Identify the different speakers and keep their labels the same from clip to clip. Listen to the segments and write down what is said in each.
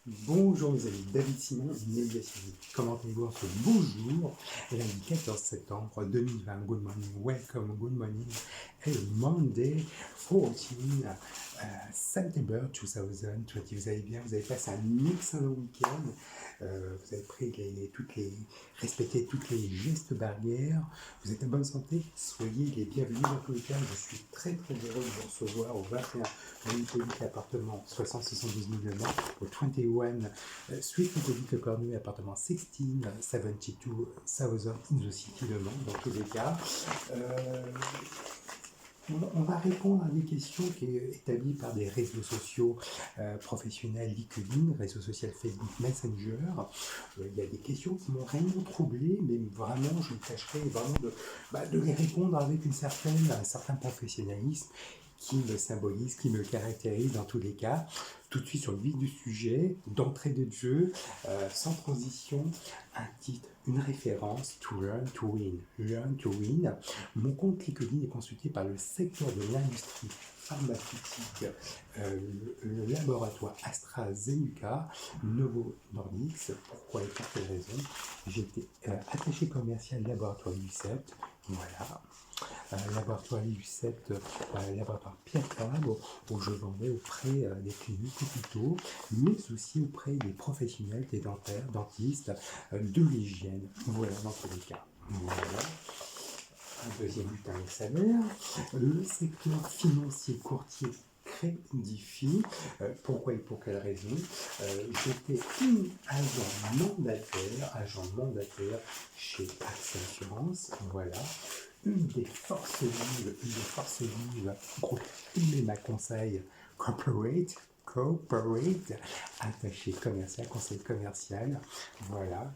Speaker 1: Bonjour mes amis, David Simon, Navigation. Comment allez-vous en ce beau jour, lundi 14 septembre 2020. Good morning, welcome, good morning. Hey, Monday 14 September 2020. Vous allez bien, vous avez passé un excellent week-end. Vous avez pris respecté toutes les gestes barrières. Vous êtes en bonne santé, soyez les bienvenus dans tous les cas. Je suis très heureux de vous recevoir au 21 Montpellier appartement 72 000 Le Mans, au 21 Suite Montpellier Cornu appartement 1672 Thousand in the City Le Mans dans tous les cas. On va répondre à des questions qui sont établies par des réseaux sociaux professionnels, LinkedIn, réseau social Facebook Messenger. Il y a des questions qui m'ont réellement troublé, mais vraiment, je tâcherai vraiment de les répondre avec un certain professionnalisme qui me symbolise, qui me caractérise dans tous les cas. Tout de suite sur le vif du sujet, d'entrée de jeu, sans transition, un titre, une référence, To Learn to Win. Learn to Win. Mon compte LinkedIn est consulté par le secteur de l'industrie pharmaceutique, le laboratoire AstraZeneca, Novo Nordisk. Pourquoi et pour quelle raison? J'étais attaché commercial laboratoire Lucet. Voilà. Laboratoire Lucet, laboratoire Pierre Fabre, où je vendais auprès des cliniques, hôpitaux, mais aussi auprès des professionnels, des dentaires, dentistes, de l'hygiène. Voilà, dans tous les cas. Voilà. Un deuxième bulletin de salaire. Le secteur financier courtier crédifie. Pourquoi et pour quelle raison? J'étais agent mandataire chez AXA Assurance. Voilà. Une des forces vives, groupe IMEMA Conseil Corporate, attaché commercial, conseil commercial. Voilà.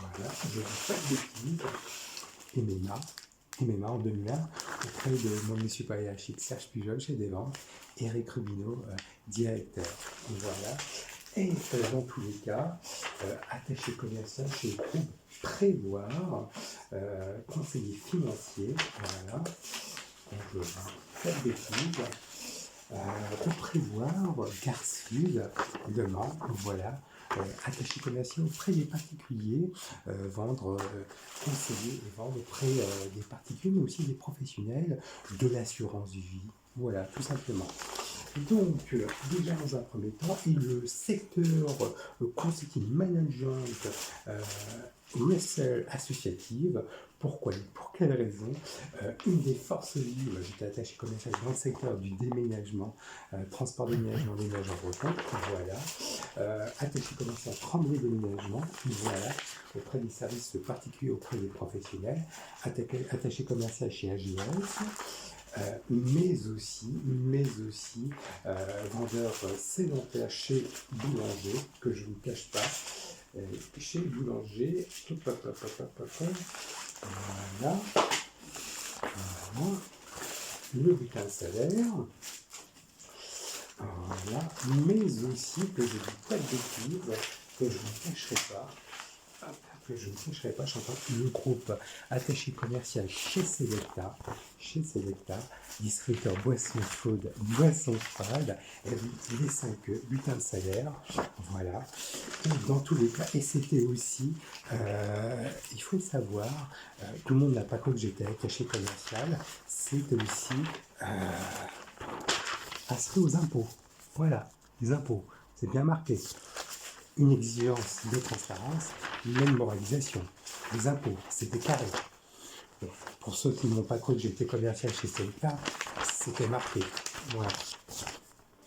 Speaker 1: Je ne dis pas de bêtises. IMEMA en 2001, auprès de mon supérieur hiérarchique Serge Pujol chez des ventes, Eric Rubino, directeur. Voilà. Et dans tous les cas, attaché commercial chez le groupe Prévoir, conseiller financier. Voilà. Donc, je ne dis pas de bêtises. Pour Prévoir, Garsfield, Le Mans, voilà. Attaché commercial auprès des particuliers, conseiller et vendre auprès des particuliers, mais aussi des professionnels de l'assurance vie. Voilà, tout simplement. Donc, déjà dans un premier temps, et le secteur consulting management resell associative. Pourquoi et pour quelle raison? Une des forces vives, j'étais attaché commercial dans le secteur du déménagement, transport déménagement breton, voilà. Attaché commercial Tremblay déménagement, voilà, auprès des services particuliers, auprès des professionnels. Attaché commercial chez AGS. Mais aussi vendeur sédentaire chez Boulanger, que je ne vous cache pas, chez Boulanger, voilà, le bulletin de salaire, voilà, mais aussi que je ne dis pas de bêtises, que je ne cacherai pas, je suis en train de le groupe attaché commercial chez Selecta, distributeur boisson chaude, boisson froide, les 5 bulletins de salaire, voilà. Et dans tous les cas, et c'était aussi, il faut le savoir, tout le monde n'a pas cru que j'étais attaché commercial, c'était aussi inscrit aux impôts, voilà, les impôts, c'est bien marqué. Une exigence de transparence, une moralisation. Les impôts, c'était carré. Et pour ceux qui n'ont pas cru que j'étais commercial chez Selecta, c'était marqué. Voilà.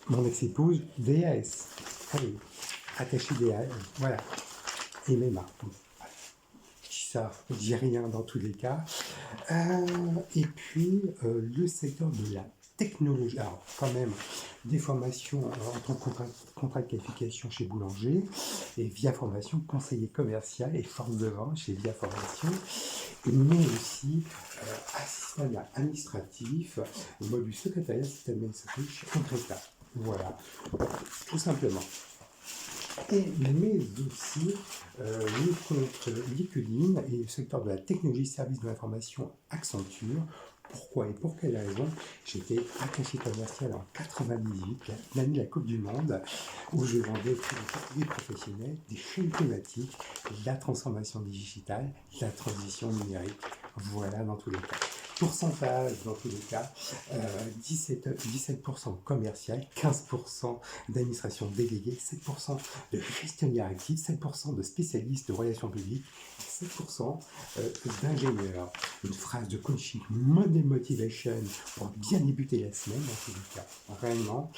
Speaker 1: Mon ex-épouse, DAS. Allez, attaché DAS. Voilà. Et mes marques. Je dis ça, je dis rien dans tous les cas. Et puis, le secteur de la technologie. Alors, quand même, des formations en tant que contrat de qualification chez Boulanger et Via Formation, conseiller commercial et force de vente chez Via Formation, mais aussi assistant administratif au module secrétariat système administratif chez Concreta. Voilà, tout simplement. Et mais aussi le compte LinkedIn et le secteur de la technologie service de l'information Accenture Pourquoi et pour quelle raison? J'étais attaché commercial en 98, l'année de la Coupe du Monde, où je vendais auprès des particuliers professionnels des chaînes thématiques, la transformation digitale, la transition numérique. Voilà dans tous les cas. Pourcentage dans tous les cas, 17% commercial, 15% d'administration déléguée, 7% de gestionnaire actif, 7% de spécialistes de relations publiques, 7% d'ingénieurs. Une phrase de coaching, Monday Motivation, pour bien débuter la semaine dans tous les cas. Réellement,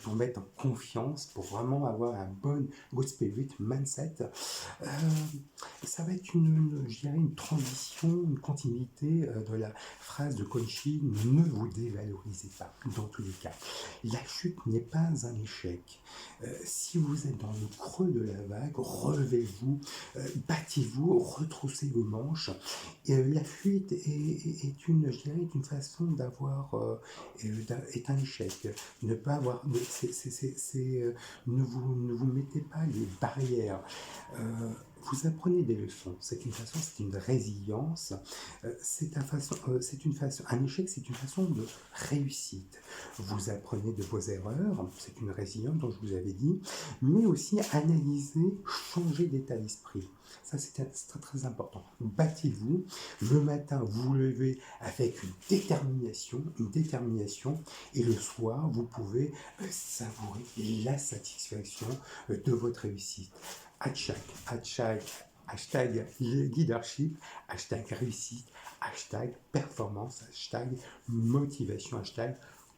Speaker 1: pour mettre en confiance, pour vraiment avoir un bon good spirit mindset. Ça va être je dirais une transition, une continuité de la phrase de coaching, ne vous dévalorisez pas dans tous les cas. La chute n'est pas un échec. Si vous êtes dans le creux de la vague, relevez-vous, battez-vous, retroussez vos manches. La fuite est je dirais, une façon d'avoir, est un échec. Ne pas avoir, ne vous mettez pas les barrières. Vous apprenez des leçons. C'est une résilience. Un échec, c'est une façon de réussite. Vous apprenez de vos erreurs. C'est une résilience dont je vous avais dit, mais aussi analyser, changer d'état d'esprit. Ça, c'est très, très important. Battez-vous. Le matin, vous vous levez avec une détermination, et le soir, vous pouvez savourer la satisfaction de votre réussite. Hashtag leadership, hashtag réussite, hashtag performance, hashtag motivation, hashtag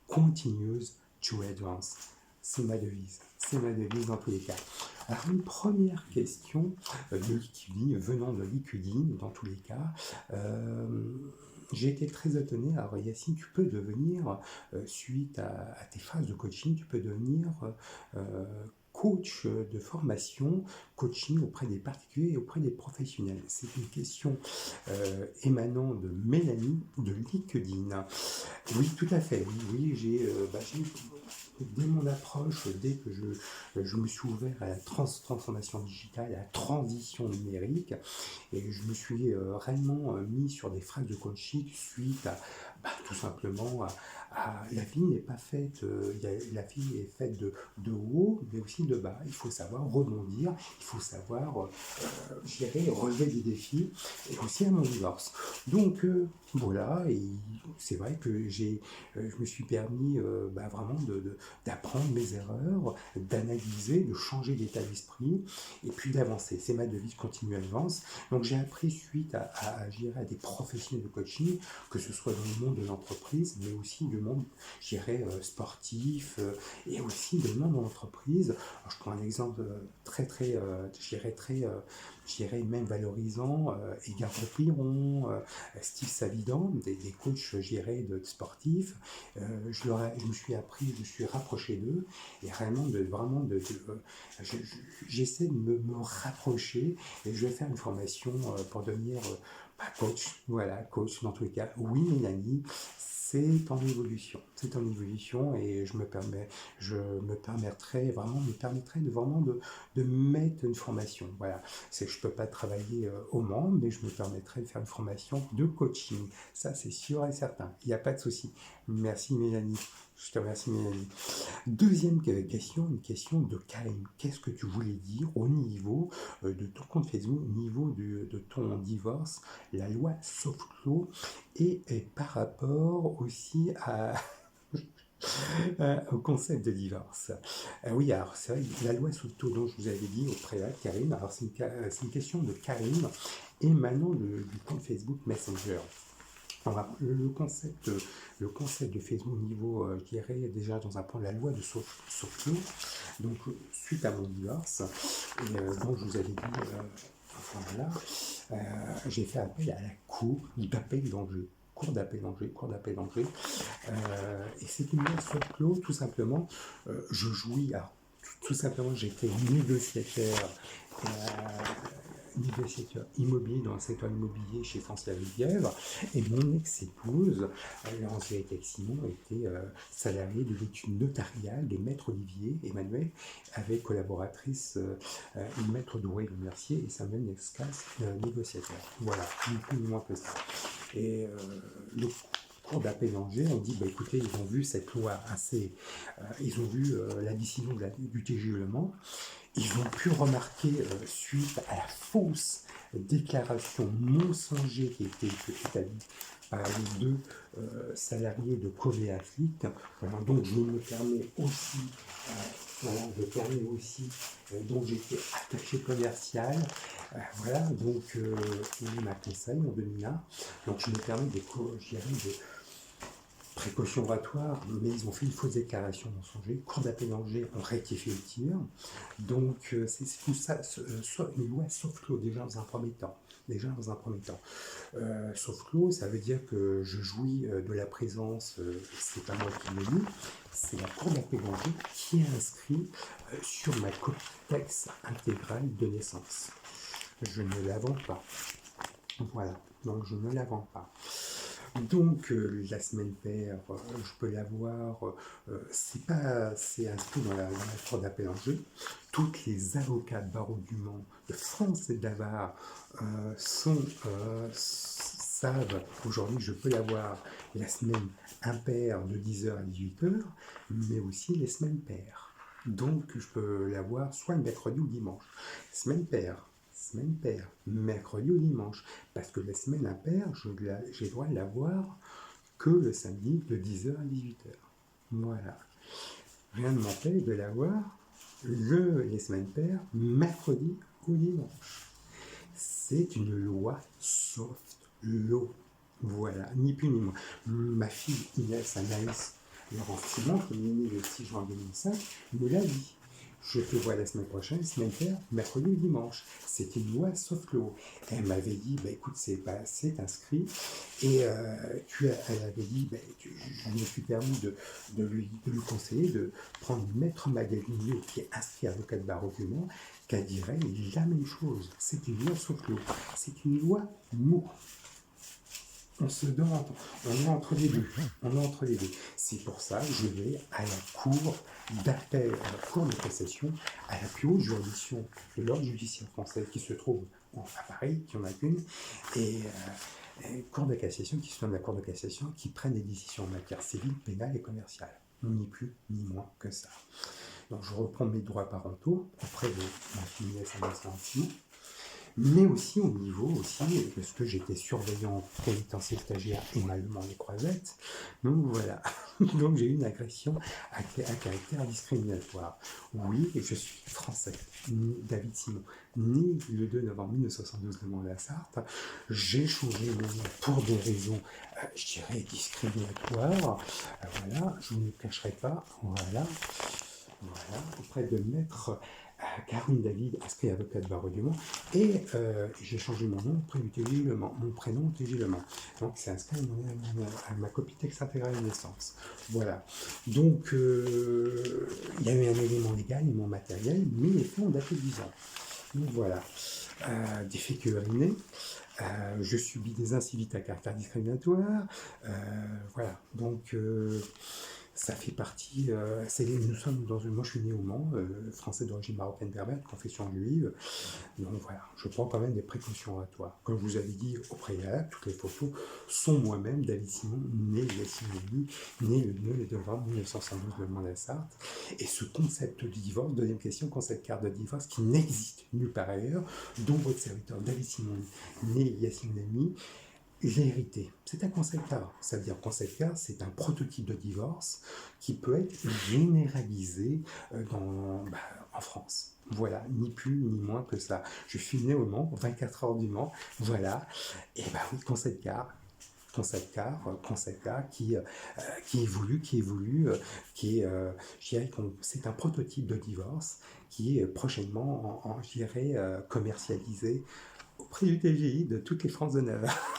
Speaker 1: continuous to advance. C'est ma devise dans tous les cas. Alors une première question venant de Liquidine dans tous les cas. J'ai été très étonné. Alors Yacine, tu peux devenir, suite à tes phases de coaching, tu peux devenir coach de formation, coaching auprès des particuliers et auprès des professionnels. C'est une question émanant de Mélanie de LinkedIn. Oui, tout à fait. Oui, dès mon approche, dès que je me suis ouvert à la transformation digitale, à la transition numérique, et je me suis réellement mis sur des phrases de coaching suite à, tout simplement, la vie n'est pas faite, la vie est faite de haut, mais aussi de bas. Il faut savoir rebondir, il faut savoir, relever des défis, et aussi à mon divorce. Donc, voilà, et c'est vrai que je me suis permis vraiment d'apprendre mes erreurs, d'analyser, de changer d'état d'esprit, et puis d'avancer. C'est ma devise, continue, avance. Donc j'ai appris suite à des professionnels de coaching, que ce soit dans le monde de l'entreprise, mais aussi le monde, sportif, et aussi le monde de l'entreprise. Alors, je prends un exemple très, même valorisant, Edgar Piron, Steve Savidan, des coachs, de sportifs. Je me suis rapproché d'eux, et réellement, j'essaie de me rapprocher, et je vais faire une formation pour devenir coach. Voilà, coach dans tous les cas. Oui, Mélanie, c'est en évolution. Et je me permettrai vraiment de mettre une formation. Voilà. Je ne peux pas travailler au Mans, mais je me permettrai de faire une formation de coaching. Ça, c'est sûr et certain. Il n'y a pas de souci. Merci Mélanie. Je te remercie Mélanie. Deuxième question, une question de Karim. Qu'est-ce que tu voulais dire au niveau de ton compte Facebook, au niveau de ton divorce, la loi soft law, et par rapport aussi au concept de divorce. Oui, alors c'est vrai, la loi soft law dont je vous avais dit au préalable, Karim, alors c'est une question de Karim émanant du compte Facebook Messenger. Alors, le concept de Facebook au niveau, je dirais déjà dans un point, la loi de soft law, donc suite à mon divorce, dont je vous avais dit, j'ai fait appel à la Cour d'appel d'Angers. Et c'est une loi soft law, tout simplement. Je jouis, alors, tout simplement, j'étais négociateur immobilier dans le secteur immobilier chez Foncière Rivière, et mon ex-épouse, Laurence Simon, était salariée de l'étude notariale de Maître Olivier Emmanuel, avec collaboratrice Maître Doué Le Mercier et Samuel Nescas, négociateur. Voilà, ni plus ni moins que ça. Et le cour d'appel d'Angers, on dit, bah, écoutez, ils ont vu cette loi assez, ils ont vu la décision du TGI Le Mans, ils ont pu remarquer, suite à la fausse déclaration mensonger qui a été établie par les deux salariés de Covéa Flic. Voilà, donc je me permets aussi, voilà, donc j'étais attaché commercial, voilà, donc il m'a conseillé en 2001, donc je me permets de précaution oratoire, mais ils ont fait une fausse déclaration mensongère. Cour d'appel d'Angers ont rectifié le tir. Donc, c'est tout ça, une loi sauf clos, déjà dans un premier temps. Sauf clos, ça veut dire que je jouis de la présence, c'est pas moi qui l'ai mis, c'est la Cour d'appel d'Angers qui a inscrit sur ma copie intégrale de naissance. Je ne l'invente pas. Voilà, donc je ne l'invente pas. Donc la semaine paire, je peux l'avoir, c'est inscrit dans la cour d'appel en jeu. Toutes les avocats de barreau du Mans, de France et de Navarre savent aujourd'hui je peux l'avoir la semaine impaire de 10h à 18h, mais aussi les semaines paires. Donc je peux l'avoir soit le mercredi ou dimanche. Semaine paire, mercredi ou dimanche, parce que la semaine impaire, j'ai le droit de l'avoir que le samedi de 10h à 18h. Voilà. Rien ne m'empêche de l'avoir les semaines paires, mercredi ou dimanche. C'est une loi soft law. Voilà, ni plus ni moins. Ma fille Inès Anaïs Laurent-Simon, qui est née le 6 juin 2005, me l'a dit. Je te vois la semaine prochaine, semaine paire, mercredi ou dimanche. C'est une loi soft law. Elle m'avait dit, bah, écoute, c'est inscrit. Et elle avait dit, bah, je me suis permis de lui conseiller de prendre Maître Magali, qui est inscrit avocat de barreau du Mans, qui dirait la même chose. C'est une loi soft law. C'est une loi mou. On est entre les deux. C'est pour ça que je vais à la cour d'appel, à la cour de cassation, à la plus haute juridiction de l'ordre judiciaire français qui se trouve à Paris, qui en a qu'une, et cour de cassation qui se nomme la cour de cassation, qui prennent des décisions en matière civile, pénale et commerciale. Ni plus ni moins que ça. Donc je reprends mes droits parentaux auprès de ma fille Inès Anaïs, mais aussi au niveau parce que j'étais surveillant pénitentiaire stagiaire et malement les croisettes. Donc voilà, donc j'ai eu une agression à caractère discriminatoire. Oui, et je suis français, David Simon, né le 2 novembre 1972 de Mont-la-Sarthe. J'ai changé mon nom pour des raisons, je dirais, discriminatoires. Voilà, je ne vous le cacherai pas, voilà, auprès de maître Karine David, inscrit avocat de barreau du Mans, et j'ai changé mon nom auprès du TGI Le Mans, mon prénom TGI Le Mans. Donc c'est inscrit à ma copie texte intégrale de naissance. Voilà. Donc il y a eu un élément légal, et mon matériel, mais les faits ont daté de 10 ans. Donc voilà. Des faits urinés. Je subis des incivilités à caractère discriminatoire. Voilà. Donc ça fait partie, nous sommes moi je suis né au Mans, français d'origine marocaine berbère, confession juive, donc voilà, je prends quand même des précautions oratoires. Comme je vous avais dit au préalable, toutes les photos sont moi-même, David Simon, né Yassine Louis, né le 9 novembre 1972 de Mont-la-Sarthe, et ce concept de divorce, deuxième question, concept carte de divorce qui n'existe nulle part ailleurs, dont votre serviteur David Simon, né Yassine Louis, j'ai hérité. C'est un concept car. Ça veut dire concept car, c'est un prototype de divorce qui peut être généralisé en France. Voilà, ni plus ni moins que ça. Je suis né au Mans, 24 heures du Mans, voilà. Et oui, concept car qui évolue, je dirais que c'est un prototype de divorce qui est prochainement, commercialisé auprès du TGI de toutes les France de Navarre.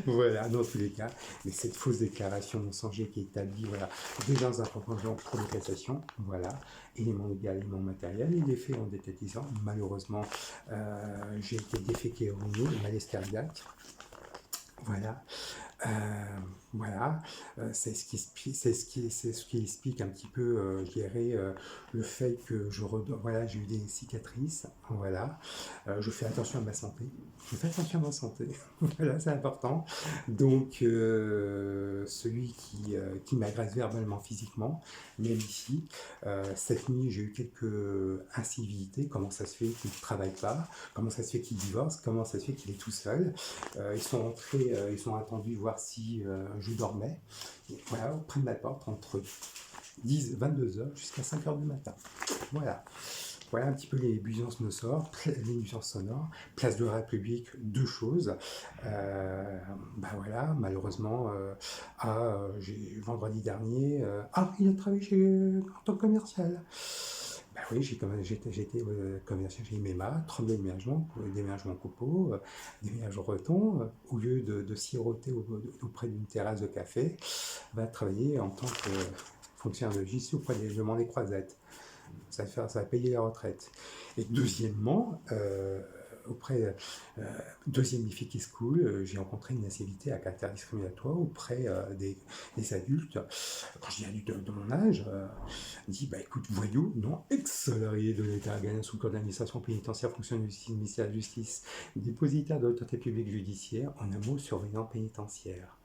Speaker 1: Voilà, dans tous les cas. Mais cette fausse déclaration mensongère qui est établie, voilà, déjà dans un propagande pour de cassation, voilà, élément légal, élément matériel, et les faits ont été 10 ans. Malheureusement, j'ai été déféqué au milieu, malaise cardiaque. Voilà. Euh, voilà, c'est ce qui explique un petit peu, je dirais, le fait que voilà, j'ai eu des cicatrices, voilà. Je fais attention à ma santé, je fais attention à ma santé, voilà, c'est important. Donc, qui m'agresse verbalement, physiquement, même ici, cette nuit, j'ai eu quelques incivilités. Comment ça se fait qu'il ne travaille pas? Comment ça se fait qu'il divorce? Comment ça se fait qu'il est tout seul? Ils sont entrés, ils ont attendu voir si je dormais. Et voilà, auprès de ma porte, entre 22 heures jusqu'à 5 heures du matin. Voilà. Voilà un petit peu les nuisances sonores. Place de la République, deux choses. Voilà, malheureusement, vendredi dernier, il a travaillé en tant que commercial. Oui, j'ai été commercial chez IMEMA, 32 déménagements copeaux, déménagements retons, au lieu de siroter auprès d'une terrasse de café, va travailler en tant que fonctionnaire de justice auprès des demandes des croisettes. Ça va payer la retraite. Et deuxièmement, deuxième défi qui se coule, j'ai rencontré une incivilité à caractère discriminatoire auprès des adultes. Quand je dis adulte de mon âge, dit écoute, voyou, non, ex-salarié de l'État ghanéen sous le code d'administration pénitentiaire, fonctionnaire de justice, ministère de la Justice, dépositaire de l'autorité publique judiciaire, en un mot, surveillant pénitentiaire.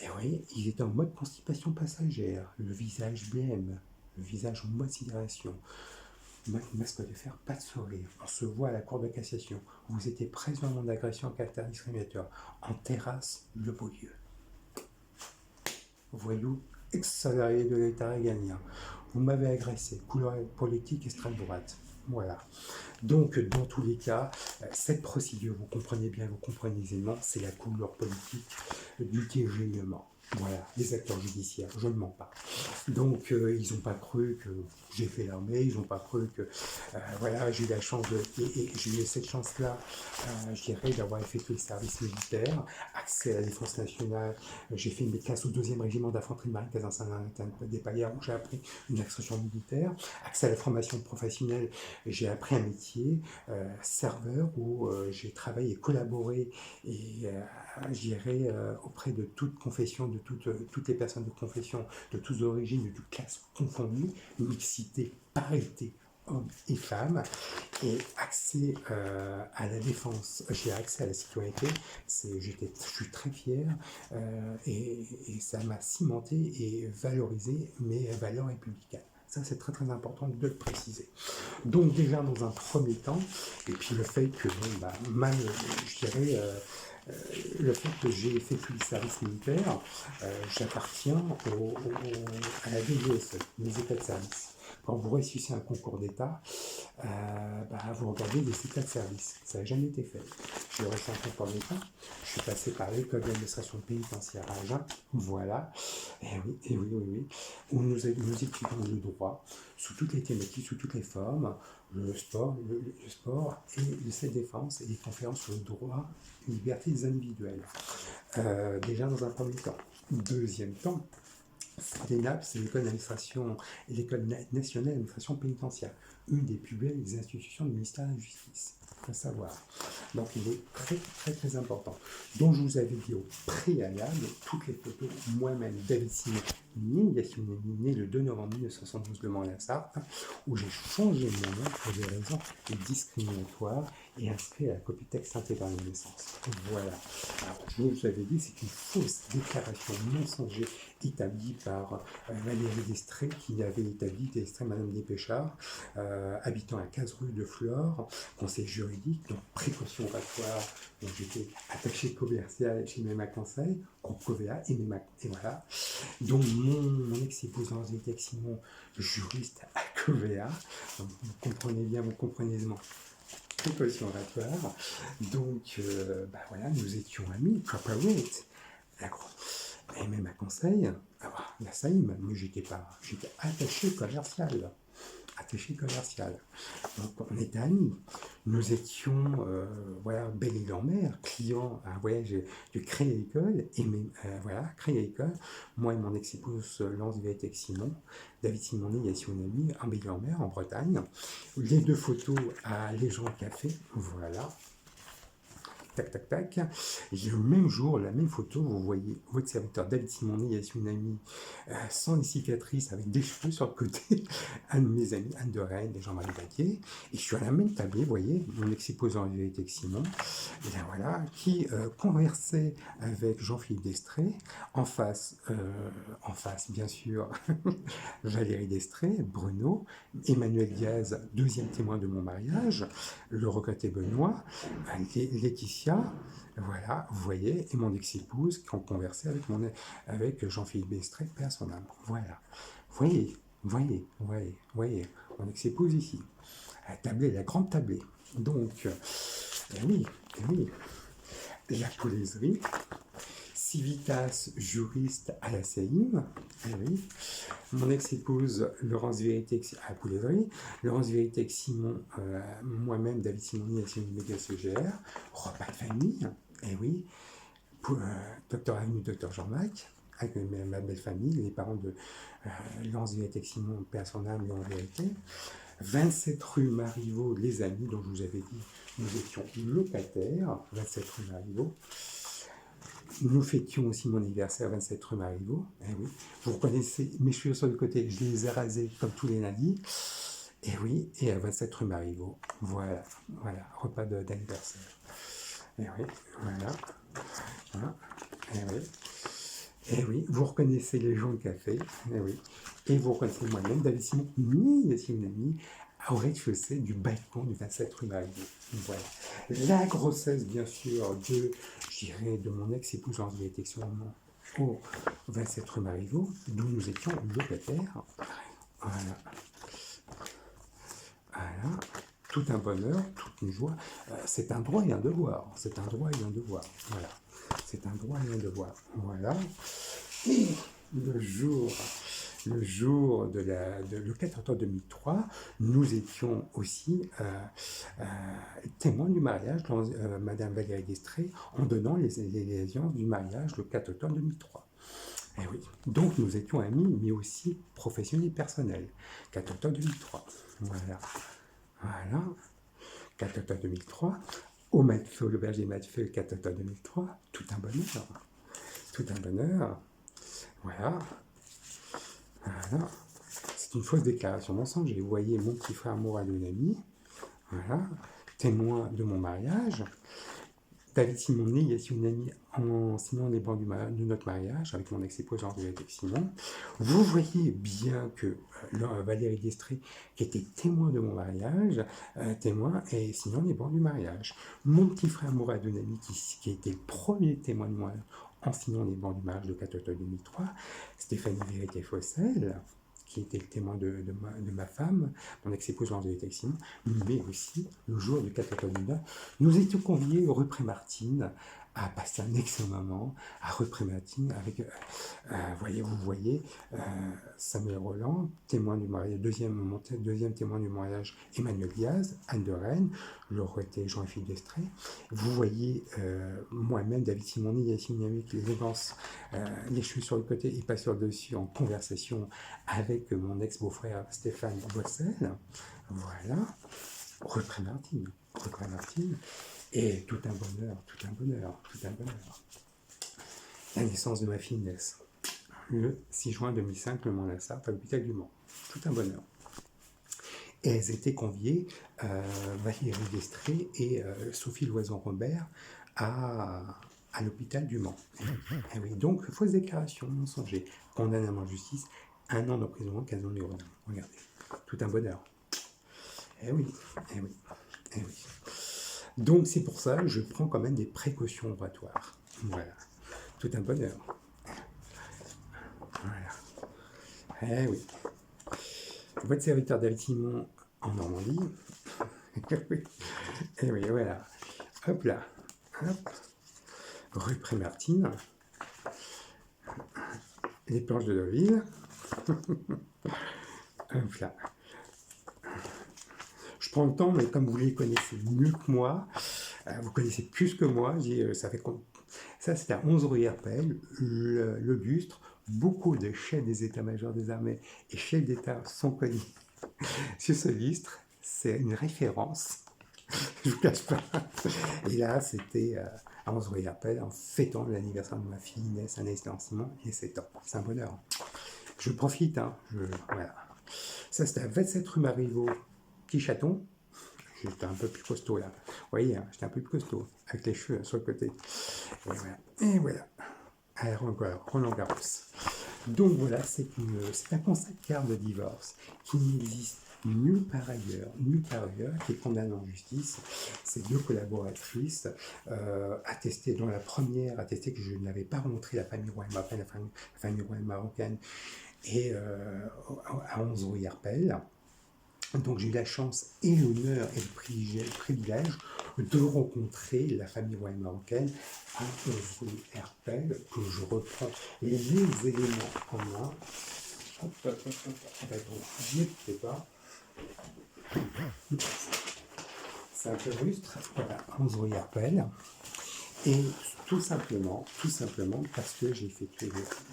Speaker 1: Et oui, il était en mode constipation passagère, le visage blême, le visage en mode sidération. Masque de fer, pas de sourire. On se voit à la cour de cassation. Vous étiez présent à mon agression à caractère discriminateur. En terrasse, le Beaulieu. Voyou, ex-salarié de l'État régalien. Vous m'avez agressé. Couleur politique extrême droite. Voilà. Donc, dans tous les cas, cette procédure, vous comprenez bien, vous comprenez aisément, c'est la couleur politique du dégénement. Voilà, les acteurs judiciaires, je ne mens pas. Donc, ils n'ont pas cru que j'ai fait l'armée, ils n'ont pas cru que, voilà, j'ai eu la chance et j'ai eu cette chance-là, je dirais, d'avoir effectué le service militaire, accès à la défense nationale. J'ai fait mes classes au 2e régiment d'infanterie de marine des Palières, où j'ai appris une instruction militaire, accès à la formation professionnelle, j'ai appris un métier, serveur, où j'ai travaillé et collaboré, et je dirais, auprès de toute confession, de toutes les personnes de confession, de toutes origines, de toutes classes confondues, mixité, parité, hommes et femmes, et accès à la défense, j'ai accès à la citoyenneté, je suis très fier, et ça m'a cimenté et valorisé mes valeurs républicaines. Ça, c'est très très important de le préciser. Donc déjà, dans un premier temps, et puis le fait que, je dirais, le fait que j'ai effectué le service militaire, j'appartiens à la DGSE, les états de service. Quand vous réussissez un concours d'État, vous regardez les états de service. Ça n'a jamais été fait. J'ai réussi un concours d'État, je suis passé par l'école d'administration pénitentiaire à Agen, voilà, et oui, où nous étudions le droit, sous toutes les thématiques, sous toutes les formes, le sport et le self-défense et les conférences sur le droit et liberté des individuels. Déjà dans un premier temps. Deuxième temps, l'ENAP, c'est l'école d'administration et l'école nationale d'administration pénitentiaire, une des plus belles institutions du ministère de la Justice. Il faut savoir. Donc il est très très très important. Donc je vous avais dit au préalable, toutes les photos, moi-même, David Simon, né le 2 novembre 1972 de Mont-la-Sarthe, où j'ai changé mon nom pour des raisons discriminatoires et inscrit à la copie texte intégrale de naissance. Voilà. Alors, je vous avais dit, c'est une fausse déclaration mensongère établie par Valérie Destré, qui avait établi Destré, Madame Despéchards, habitant à 15 rue de Flore, conseil juridique, donc précaution oratoire. Donc j'étais attaché commercial chez MEMA Conseil, groupe Covea et MEMA, et voilà. Donc mon ex-épouse Angélique Simon, juriste à Covea, donc vous comprenez bien, vous comprenez aisément. Précaution oratoire. Donc voilà, nous étions amis, corporate. Et même à conseil, la SAIM, mais j'étais attaché commercial. Donc on était amis. Nous étions bel et mer, clients à un voyage de Crédit École, et Crédit École, moi et mon ex-épouse Lance Viatek Simon, David Simonet et son ami, en bel et mer, en Bretagne. Les deux photos à Légende Café, voilà. tac, tac, tac. Et le même jour, la même photo, vous voyez votre serviteur David Simonet et une amie sans les cicatrices, avec des cheveux sur le côté, un de mes amis, Anne de Rennes, et Jean-Marie Baquier. Et je suis à la même tablée, vous voyez, mon ex-épouse en vérité avec Simon, et bien voilà, qui conversait avec Jean-Philippe Destré, en face, bien sûr, Valérie Destré, Bruno, Emmanuel Diaz, deuxième témoin de mon mariage, le regretté Benoît, Laetitia, voilà, vous voyez, et mon ex-épouse qui ont conversé avec Jean-Philippe Destré, paix à son âme. Voilà. Voyez, mon ex-épouse ici. La tablée, la grande tablée. Donc, oui, la polaiserie. Civitas, juriste à la CEIM, oui. Mon ex-épouse Laurence Vérité à la Poulévry, Laurence Vérité avec Simon, moi-même, David Simoni et Simon Méga CGR, repas de famille, oui, Docteur Avenue, Docteur Jean-Mac, avec ma belle famille, les parents de Laurence Vérité avec Simon, paix à son âme, Laurence Vérité, 27 rue Marivaux, les amis dont je vous avais dit, nous étions locataires, 27 rue Marivaux. Nous fêtions aussi mon anniversaire 27 rue Marivaux. Oui. Vous reconnaissez mes cheveux sur le côté, je les ai rasés comme tous les lundis. Oui, et à 27 rue Marivaux. Voilà, repas d'anniversaire. Oui, voilà. Oui, vous reconnaissez les gens de café. Oui. Et vous reconnaissez moi-même, David Simon, ni une amie, au rez-de-chaussée du balcon du 27 rue Marivaux. Voilà. La grossesse, bien sûr, de mon ex-épouse en détection au 27 rue Marivaux, d'où nous étions locataires. Voilà. Tout un bonheur, toute une joie. C'est un droit et un devoir. Voilà. C'est un droit et un devoir. Voilà. Et le jour le 4 octobre 2003, nous étions aussi témoins du mariage de Madame Valérie Destré en donnant les alliances du mariage le 4 octobre 2003. Oui. Donc nous étions amis, mais aussi professionnels et personnels. 4 octobre 2003. Voilà. 4 octobre 2003. Au Matefeu, l'auberge des Matefeu, 4 octobre 2003. Tout un bonheur. Voilà. C'est une fausse déclaration mensongère. Vous voyez mon petit frère moral d'une amie, témoin de mon mariage. David Simonet, il y a une amie en signant les bancs de notre mariage avec mon ex-épouse avec Simon. Vous voyez bien que Valérie Destré, qui était témoin de mon mariage, témoin et signant les bancs du mariage. Mon petit frère moral d'une amie qui a été le premier témoin de moi en signant les bancs du mariage de 4 octobre 2003, Stéphanie Vérité-Fossel, qui était le témoin de ma femme, mon ex-épouse Angélique Texine, mais aussi, le jour du 4 octobre 2009, nous étions conviés rue Prémartine à passer un excellent moment à rue Prémartine avec, vous voyez, Samuel Roland, témoin du mariage, deuxième témoin du mariage, Emmanuel Diaz, Anne de Rennes, le regretté Jean-Philippe Destré. Vous voyez moi-même, David Simonet, Yacine Yamik, l'élégance, les cheveux sur le côté et pas sur le dessus, en conversation avec mon ex-beau-frère Stéphane Boissel. Voilà. Rue Prémartine. Et tout un bonheur. La naissance de ma fille Inès. Le 6 juin 2005, le Mont-Lassar, à l'hôpital du Mans. Tout un bonheur. Et elles étaient conviées, Valérie Destré et Sophie Loison-Robert, à l'hôpital du Mans. Et oui, donc, fausse déclaration, mensonger, condamné en justice, 1 an d'emprisonnement, 15 ans de Rodin. Regardez, tout un bonheur. Eh oui. Donc, c'est pour ça que je prends quand même des précautions oratoires. Voilà, tout un bonheur. Voilà. Eh oui. Votre serviteur David Simon en Normandie. Et oui, voilà. Hop là. Rue Prémartine. Les planches de Deauville. Hop là. Je prends le temps, mais comme vous les connaissez mieux que moi, vous connaissez plus que moi, ça c'était à 11 rue RPL, le Gustre. Beaucoup de chefs des états-majors des armées et chefs d'État sont connus sur ce lustre. C'est une référence. je vous cache pas. Et là, c'était à 11 rue Herpel, en fêtant l'anniversaire de ma fille Inès, Anaïs Simon, et 7 ans. C'est un bonheur. Je profite, hein. Voilà. Ça, c'était à 27 rue Marivaux, petit chaton. J'étais un peu plus costaud là. Vous voyez, hein, j'étais un peu plus costaud, avec les cheveux sur le côté. Et voilà. Alors, Roland Garros. Donc voilà, c'est un constat de divorce qui n'existe nulle part ailleurs, qui est condamné en justice. Ces deux collaboratrices attestaient, dont la première attestait que je n'avais pas rencontré la famille royale marocaine, la famille royale marocaine, et à 11 rue Herpel. Donc j'ai eu la chance et l'honneur et le privilège de rencontrer la famille royale marocaine à 11 rue Herpel, que je reprends les éléments en main. J'y étais pas. C'est un peu rustre. Voilà, 11 rue Herpel. Et tout simplement parce que j'ai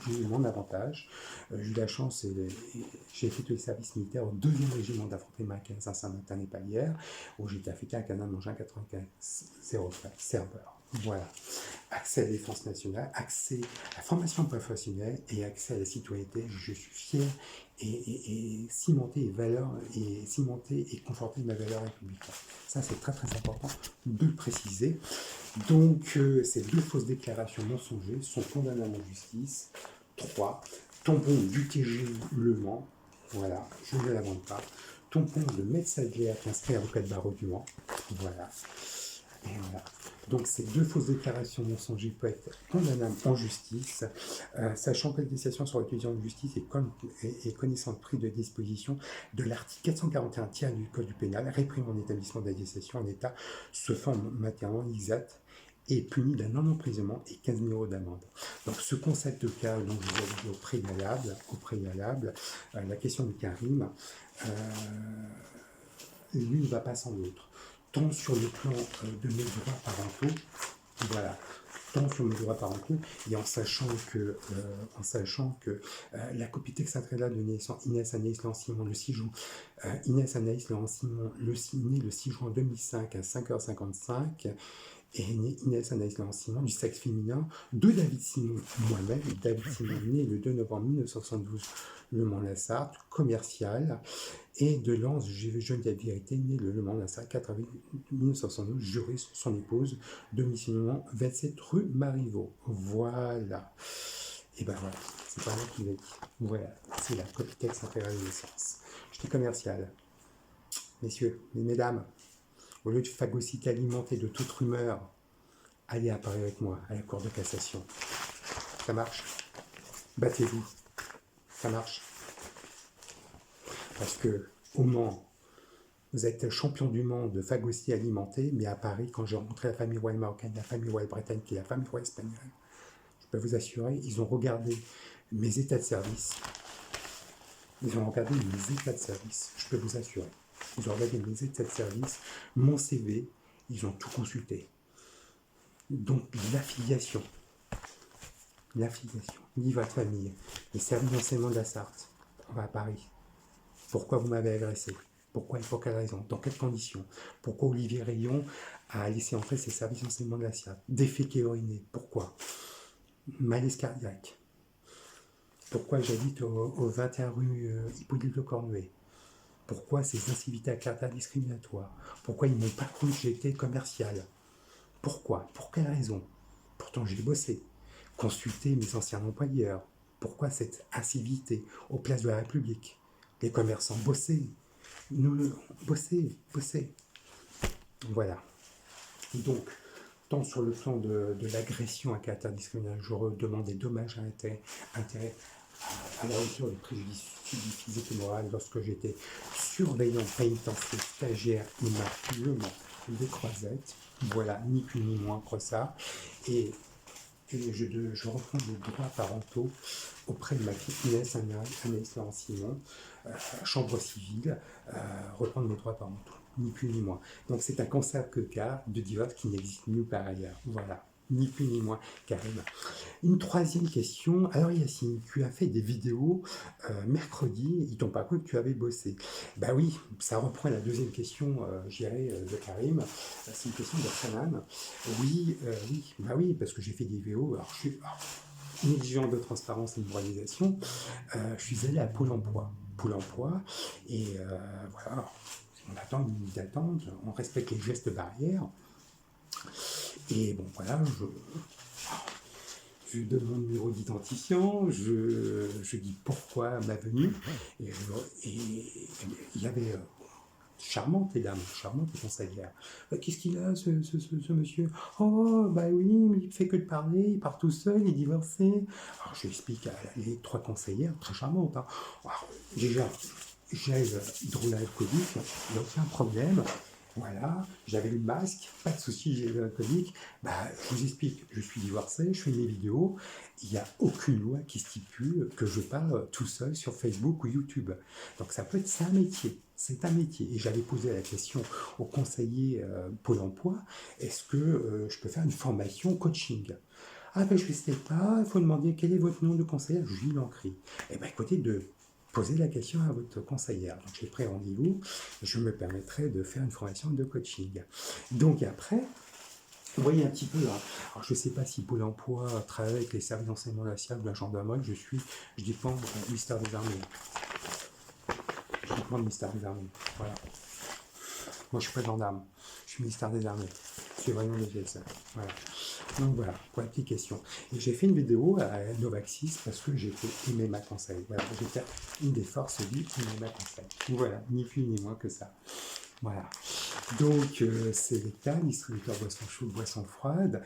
Speaker 1: eu mon avantage. J'ai eu la chance, j'ai effectué le service militaire au 2e régiment d'infanterie marocaine Saint-Martin et Palière, où j'étais affecté à Canal Mangin 95 03 serveur. Voilà. Accès à la défense nationale, accès à la formation professionnelle et accès à la citoyenneté. Je suis fier et cimenter et conforter ma valeur républicaine. Ça, c'est très très important de le préciser. Donc, ces deux fausses déclarations mensongères sont condamnables en justice. 3. Tampon du TG Le Mans. Voilà, je ne l'invente pas. Tampon de Metz-Adler qui inscrit avocat de barreau du Mans. Voilà. Et voilà. Donc, ces deux fausses déclarations mensongères peuvent être condamnables en justice, sachant que l'attestation sur l'étudiant de justice est connaissant de prise de disposition de l'article 441 du Code du pénal, réprimant l'établissement d'attestation en état se forme matériellement exact et puni d'un an d'emprisonnement et 15 000 € d'amende. Donc, ce concept de cas dont je vous ai dit au préalable, la question de Karim, l'une ne va pas sans l'autre. Tant sur le plan de mes droits parentaux, voilà, tant sur mes droits parentaux, et en sachant que la copie texte intégrale de naissance Inès Anaïs Simon le 6 juin, Inès Anaïs Simon née le 6 juin 2005 à 5h55, et née Inès Anaïs Simon du sexe féminin, de David Simon moi-même, David Simon né le 2 novembre 1972, Le Mans-la-Sarthe, commercial, et de Lance Geneviève Vérité, né le Mans la Sarthe, 4 avril 1972, juriste, son épouse, domiciliement 27 rue Marivaux. Voilà. Et ben voilà, c'est pas moi qui l'ai dit. Voilà, c'est la copie texte intégrale de naissance. J'étais commercial. Messieurs, mesdames, au lieu de phagocyter alimenté de toute rumeur, allez à Paris avec moi, à la Cour de cassation. Ça marche. Battez-vous. Ça marche. Parce que au Mans, vous êtes champion du monde de phagocytie alimentée, mais à Paris, quand j'ai rencontré la famille royale marocaine, la famille royale britannique et la famille royale espagnole, je peux vous assurer, ils ont regardé mes états de service. Je peux vous assurer. Ils ont regardé mes états de service, mon CV, ils ont tout consulté. Donc l'affiliation, ni votre famille, les services d'enseignement de la Sarthe, on va à Paris. Pourquoi vous m'avez agressé? Pourquoi et pour quelle raison? Dans quelles conditions? Pourquoi Olivier Rayon a laissé entrer ses services d'enseignement de la Sarthe? Déféqué uriné. Pourquoi? Malaise cardiaque. Pourquoi j'habite au 21 rue Hippolyte Le Cornuet? Pourquoi ces incivilités à caractère discriminatoire? Pourquoi ils ne m'ont pas cru que j'étais commercial? Pourquoi? Pour quelle raison? Pourtant j'ai bossé. Consulté mes anciens employeurs. Pourquoi cette incivilité aux places de la République? Les commerçants bossaient. Nous bossaient. Voilà. Donc, tant sur le plan de l'agression à caractère discriminatoire, je demande des dommages à intérêt à la hauteur du préjudice physique et moral lorsque j'étais surveillant pénitentiaire stagiaire immaculement des Croisettes. Voilà, ni plus ni moins que ça. Et je reprends des droits parentaux auprès de ma fille Inès Anaïs Simon, chambre civile, reprendre mes droits parentaux, ni plus ni moins. Donc c'est un concept de divorce qui n'existe nulle part ailleurs. Voilà. ni plus ni moins, Karim. Une troisième question. Alors Yacine, tu as fait des vidéos mercredi, ils t'ont pas cru que tu avais bossé. Bah oui, ça reprend la deuxième question, de Karim. C'est une question de Hanan. Oui, oui, bah oui, parce que j'ai fait des vidéos. Alors, je suis une exigence de transparence et de moralisation. Je suis allé à Pôle Emploi. Pôle Emploi, et voilà, on attend une minute d'attente, on respecte les gestes barrières. Et bon, voilà, je donne mon numéro d'identifiant, je dis pourquoi ma venue, et il y avait charmante et dame, charmante et conseillère. Qu'est-ce qu'il a, ce monsieur? Oh, bah oui, mais il fait que de parler, il part tout seul, il est divorcé. Alors, je lui explique à les trois conseillères, très charmantes. Hein. Alors, déjà, j'ai hydroalcoolique, il n'y a aucun problème. Voilà, j'avais le masque, pas de souci, j'ai l'alcoolique. Bah, je vous explique, je suis divorcé, je fais mes vidéos. Il n'y a aucune loi qui stipule que je parle tout seul sur Facebook ou YouTube. Donc ça peut être, c'est un métier. C'est un métier. Et j'avais posé la question au conseiller Pôle emploi, est-ce que je peux faire une formation coaching? Ah ben je ne sais pas, il faut demander quel est votre nom de conseillère, je lui l'encris. Eh ben écoutez, de poser la question à votre conseillère. Donc j'ai pris rendez-vous, je me permettrai de faire une formation de coaching. Donc après, vous voyez un petit peu, hein. Alors je ne sais pas si Pôle emploi travaille avec les services d'enseignement national de la gendarmerie, je dépends du ministère des Armées. Je dépends du ministère des Armées, voilà. Moi je suis pas gendarme, je suis ministère des Armées, je suis vraiment des GSA, voilà. Donc voilà, pour la petite question. Et j'ai fait une vidéo à Novaxis parce que j'ai fait aimer ma conseil. Voilà, j'étais une des forces vives aimer ma conseil. Voilà, ni plus ni moins que ça. Voilà. Donc, c'est l'État, distributeur de boissons chaudes, boissons froides,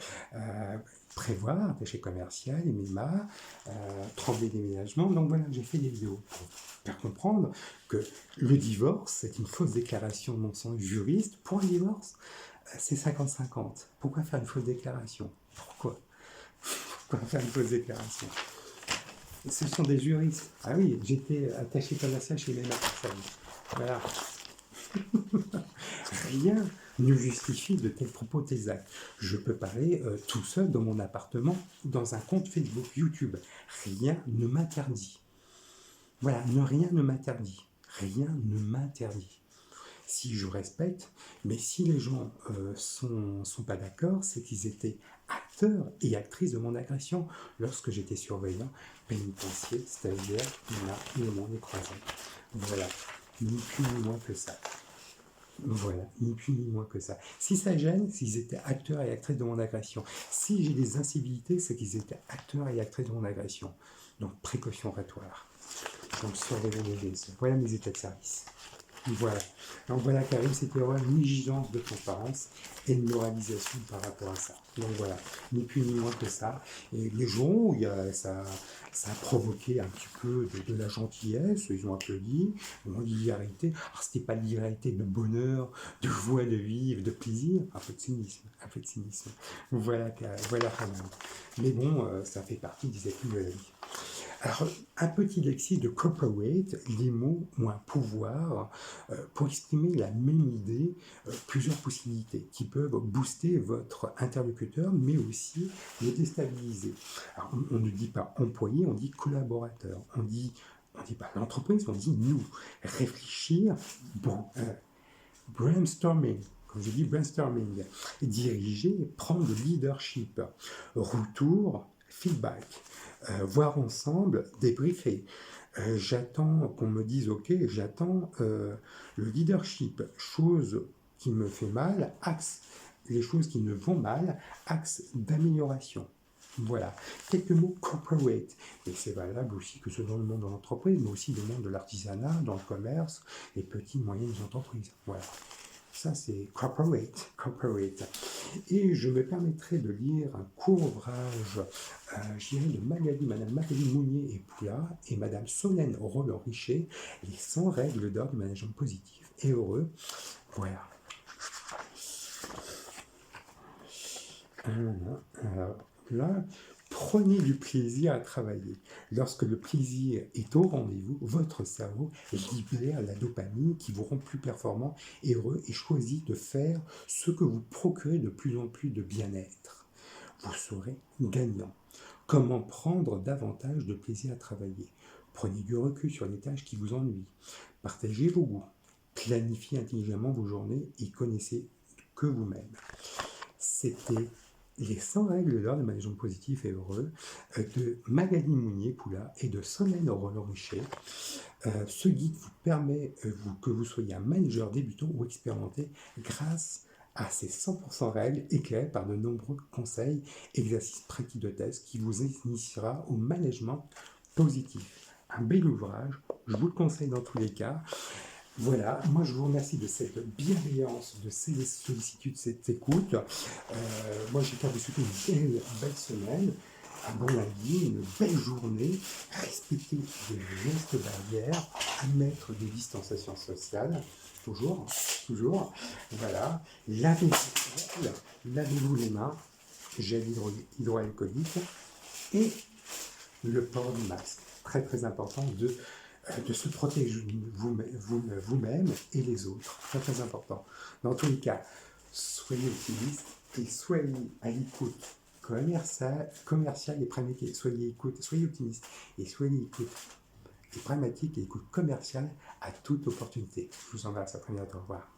Speaker 1: prévoir, attaché commercial, MMA, Tremblay déménagement. Donc voilà, j'ai fait des vidéos pour faire comprendre que le divorce, c'est une fausse déclaration de mon sens juriste. Pour un divorce, c'est 50-50. Pourquoi faire une fausse déclaration? Pourquoi faire une fausse déclaration? Ce sont des juristes. Ah oui, j'étais attaché commercial chez MMA. Voilà. Rien ne justifie de tels propos, tels actes. Je peux parler tout seul dans mon appartement, dans un compte Facebook, YouTube. Rien ne m'interdit. Voilà, rien ne m'interdit. Rien ne m'interdit. Si je respecte, mais si les gens sont pas d'accord, c'est qu'ils étaient acteurs et actrices de mon agression lorsque j'étais surveillant pénitentiaire, stagiaire, il m'en est croisé. Voilà, ni plus ni moins que ça. Voilà, ni plus ni moins que ça. Si ça gêne, s'ils étaient acteurs et actrices de mon agression. Si j'ai des incivilités, c'est qu'ils étaient acteurs et actrices de mon agression. Donc, précaution oratoire. Donc, surveillons les gestes. Voilà mes états de service. Voilà. Donc voilà, Karim, c'était vraiment une exigence de transparence et de moralisation par rapport à ça. Donc voilà, ni plus ni moins que ça. Et les gens où ça a provoqué un petit peu de la gentillesse, ils ont applaudi, ils ont dit l'hilarité. Alors c'était pas de l'hilarité, de bonheur, de joie de vivre, de plaisir, un peu de cynisme, un peu de cynisme. Voilà, voilà, mais bon, ça fait partie des acquis de la vie. Alors, un petit lexique de corporate, les mots ont un pouvoir pour exprimer la même idée, plusieurs possibilités qui peuvent booster votre interlocuteur, mais aussi le déstabiliser. Alors, on ne dit pas employé, on dit collaborateur. On dit pas l'entreprise, on dit nous. Réfléchir, brainstorming. Comme je dis, brainstorming. Diriger, prendre le leadership. Retour, feedback. Voir ensemble, débriefer. J'attends qu'on me dise ok, j'attends le leadership, chose qui me fait mal, axe, les choses qui me vont mal, axe d'amélioration. Voilà, quelques mots corporate, et c'est valable aussi que ce soit dans le monde de l'entreprise, mais aussi dans le monde de l'artisanat, dans le commerce, les petites et moyennes entreprises. Voilà. Ça, c'est corporate. Et je me permettrai de lire un court ouvrage, de Madame Magali Mounier et Poula et Madame Solène Roland-Richer, les 100 règles d'or du management positif et heureux. Voilà. Alors, là, prenez du plaisir à travailler. Lorsque le plaisir est au rendez-vous, votre cerveau libère la dopamine qui vous rend plus performant et heureux et choisit de faire ce que vous procurez de plus en plus de bien-être. vous serez gagnant. Comment prendre davantage de plaisir à travailler? Prenez du recul sur les tâches qui vous ennuient. Partagez vos goûts. Planifiez intelligemment vos journées et connaissez que vous-même. C'était les 100 règles d'or de management positif et heureux de Magali Mounier-Poula et de Solène Roland-Richer. Ce guide vous permet que vous soyez un manager débutant ou expérimenté grâce à ces 100% règles éclairées par de nombreux conseils, exercices pratiques de test qui vous initiera au management positif. Un bel ouvrage, je vous le conseille dans tous les cas. Voilà, moi je vous remercie de cette bienveillance, de ces sollicitudes, de cette écoute. Moi j'ai qu'à vous souhaiter une belle semaine, un bon lundi, une belle journée. Respectez les gestes barrières, à mettre des distanciations sociales, toujours, toujours. Voilà, lavez-vous les mains, gel hydroalcoolique et le port du masque. Très très important de se protéger vous-même et les autres. Très très important. Dans tous les cas, soyez optimistes et soyez à l'écoute commerciale et pragmatique. Soyez optimistes et soyez écoute et pragmatique et écoute commerciale à toute opportunité. Je vous embrasse, à très bientôt. Au revoir.